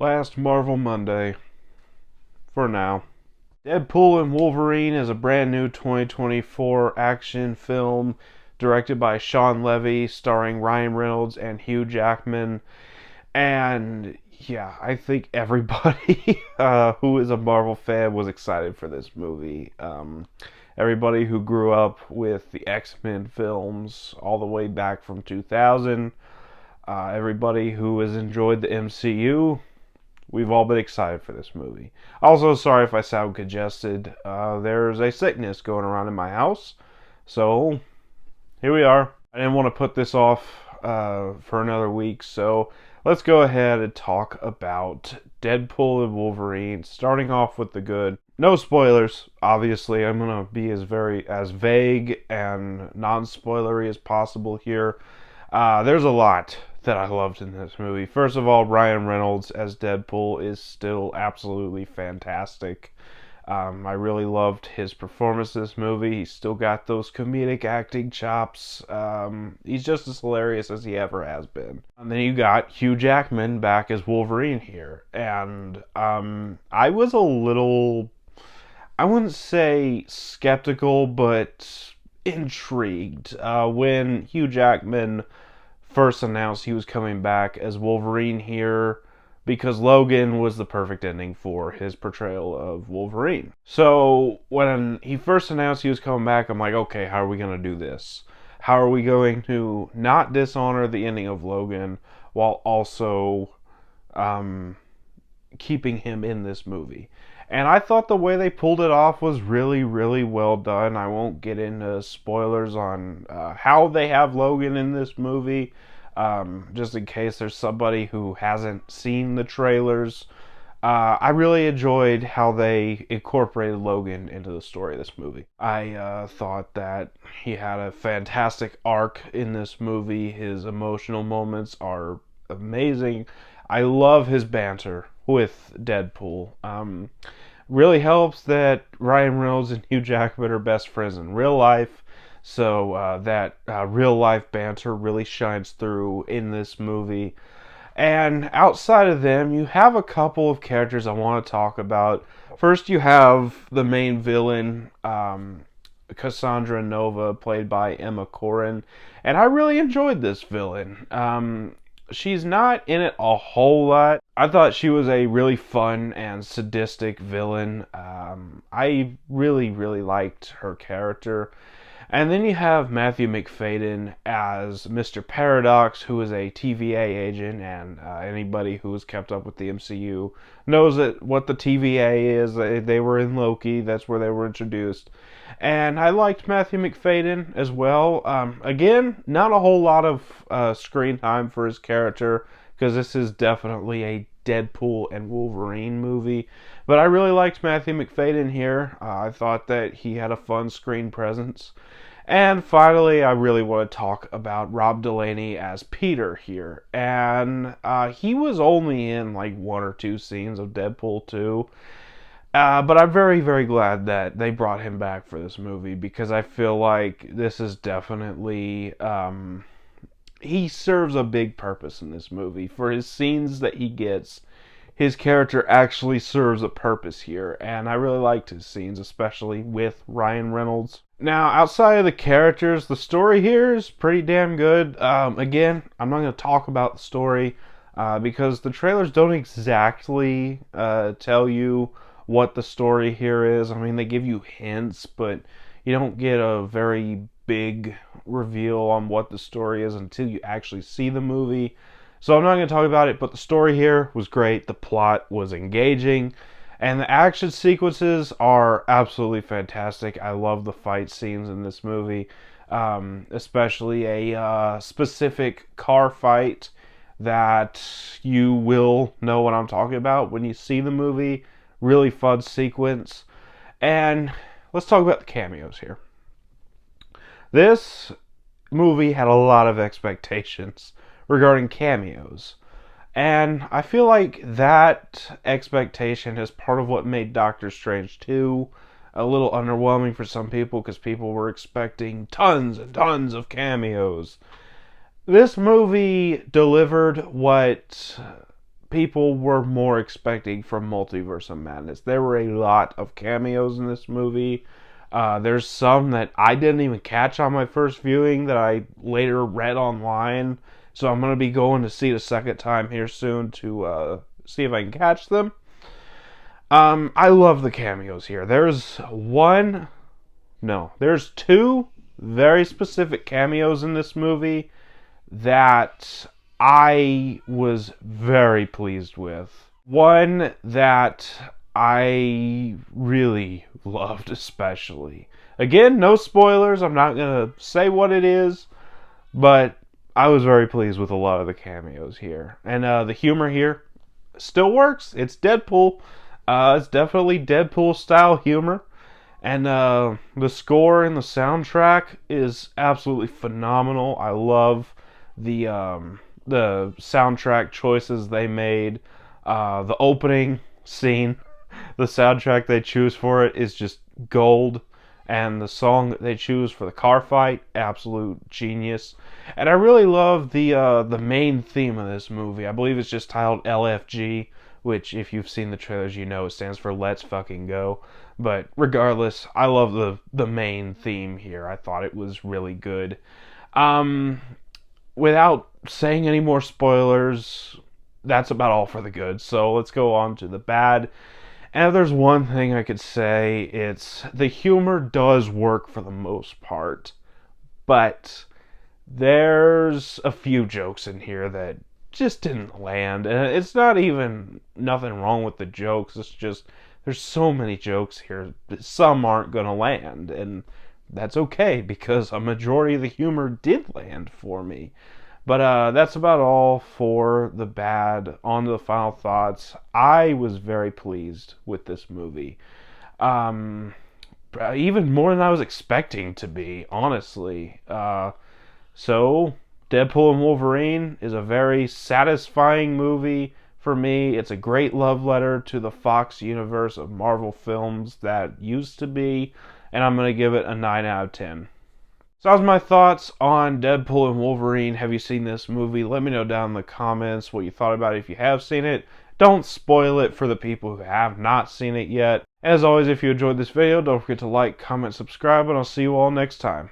Last Marvel Monday, for now. Deadpool and Wolverine is a brand new 2024 action film directed by Sean Levy, starring Ryan Reynolds and Hugh Jackman. And yeah, I think everybody who is a Marvel fan was excited for this movie. Everybody who grew up with the X-Men films all the way back from 2000, everybody who has enjoyed the MCU, we've all been excited for this movie. Also, sorry if I sound congested. There's a sickness going around in my house. So, here we are. I didn't want to put this off for another week, so let's go ahead and talk about Deadpool and Wolverine, starting off with the good. No spoilers, obviously. I'm going to be as vague and non-spoilery as possible here. There's a lot that I loved in this movie. First of all, Ryan Reynolds as Deadpool is still absolutely fantastic. I really loved his performance in this movie. He's still got those comedic acting chops. He's just as hilarious as he ever has been. And then you got Hugh Jackman back as Wolverine here. And I was a little, I wouldn't say skeptical, but intrigued when Hugh Jackman first announced he was coming back as Wolverine here, because Logan was the perfect ending for his portrayal of Wolverine. So when he first announced he was coming back, I'm like, okay, how are we going to do this? How are we going to not dishonor the ending of Logan while also keeping him in this movie? And I thought the way they pulled it off was really, really well done. I won't get into spoilers on how they have Logan in this movie, just in case there's somebody who hasn't seen the trailers. I really enjoyed how they incorporated Logan into the story of this movie. I thought that he had a fantastic arc in this movie. His emotional moments are amazing. I love his banter with Deadpool. Really helps that Ryan Reynolds and Hugh Jackman are best friends in real life, so that real life banter really shines through in this movie. And outside of them, you have a couple of characters I want to talk about. First, you have the main villain, Cassandra Nova, played by Emma Corrin, and I really enjoyed this villain. She's not in it a whole lot. I thought she was a really fun and sadistic villain. I really, really liked her character. And then you have Matthew Macfadyen as Mr. Paradox, who is a TVA agent, and anybody who has kept up with the MCU knows that what the TVA is. They were in Loki, that's where they were introduced. And I liked Matthew Macfadyen as well. Again, not a whole lot of screen time for his character, because this is definitely a Deadpool and Wolverine movie. But I really liked Matthew Macfadyen here. I thought that he had a fun screen presence. And finally, I really want to talk about Rob Delaney as Peter here. And he was only in like one or two scenes of Deadpool 2. But I'm very, very glad that they brought him back for this movie, because I feel like this is definitely... he serves a big purpose in this movie. For his scenes that he gets, his character actually serves a purpose here, and I really liked his scenes, especially with Ryan Reynolds. Now, outside of the characters, the story here is pretty damn good. Again, I'm not going to talk about the story, because the trailers don't exactly tell you what the story here is. I mean, they give you hints, but you don't get a very big reveal on what the story is until you actually see the movie. So I'm not going to talk about it, but the story here was great. The plot was engaging, and the action sequences are absolutely fantastic. I love the fight scenes in this movie, especially a specific car fight that you will know what I'm talking about when you see the movie. Really fun sequence. And let's talk about the cameos here. This movie had a lot of expectations regarding cameos, and I feel like that expectation is part of what made Doctor Strange 2 a little underwhelming for some people, because people were expecting tons and tons of cameos. This movie delivered what people were more expecting from Multiverse of Madness. There were a lot of cameos in this movie. There's some that I didn't even catch on my first viewing that I later read online. So I'm going to be going to see it a second time here soon to see if I can catch them. I love the cameos here. There's two very specific cameos in this movie that I was very pleased with. One that I really loved especially. Again, no spoilers. I'm not going to say what it is, but I was very pleased with a lot of the cameos here. And the humor here still works. It's Deadpool. It's definitely Deadpool style humor. And the score and the soundtrack is absolutely phenomenal. I love the soundtrack choices they made. The opening scene, the soundtrack they choose for it is just gold. And the song that they choose for the car fight, absolute genius. And I really love the main theme of this movie. I believe it's just titled LFG, which if you've seen the trailers, you know it stands for Let's Fucking Go. But regardless, I love the main theme here. I thought it was really good. Without saying any more spoilers, that's about all for the good. So let's go on to the bad. And if there's one thing I could say, it's the humor does work for the most part. But there's a few jokes in here that just didn't land. And it's not even nothing wrong with the jokes. It's just there's so many jokes here that some aren't going to land. And that's okay because a majority of the humor did land for me. But that's about all for the bad. On to the final thoughts. I was very pleased with this movie. Even more than I was expecting to be, honestly. So, Deadpool and Wolverine is a very satisfying movie for me. It's a great love letter to the Fox universe of Marvel films that used to be. And I'm going to give it a 9 out of 10. So that was my thoughts on Deadpool and Wolverine. Have you seen this movie? Let me know down in the comments what you thought about it if you have seen it. Don't spoil it for the people who have not seen it yet. As always, if you enjoyed this video, don't forget to like, comment, subscribe, and I'll see you all next time.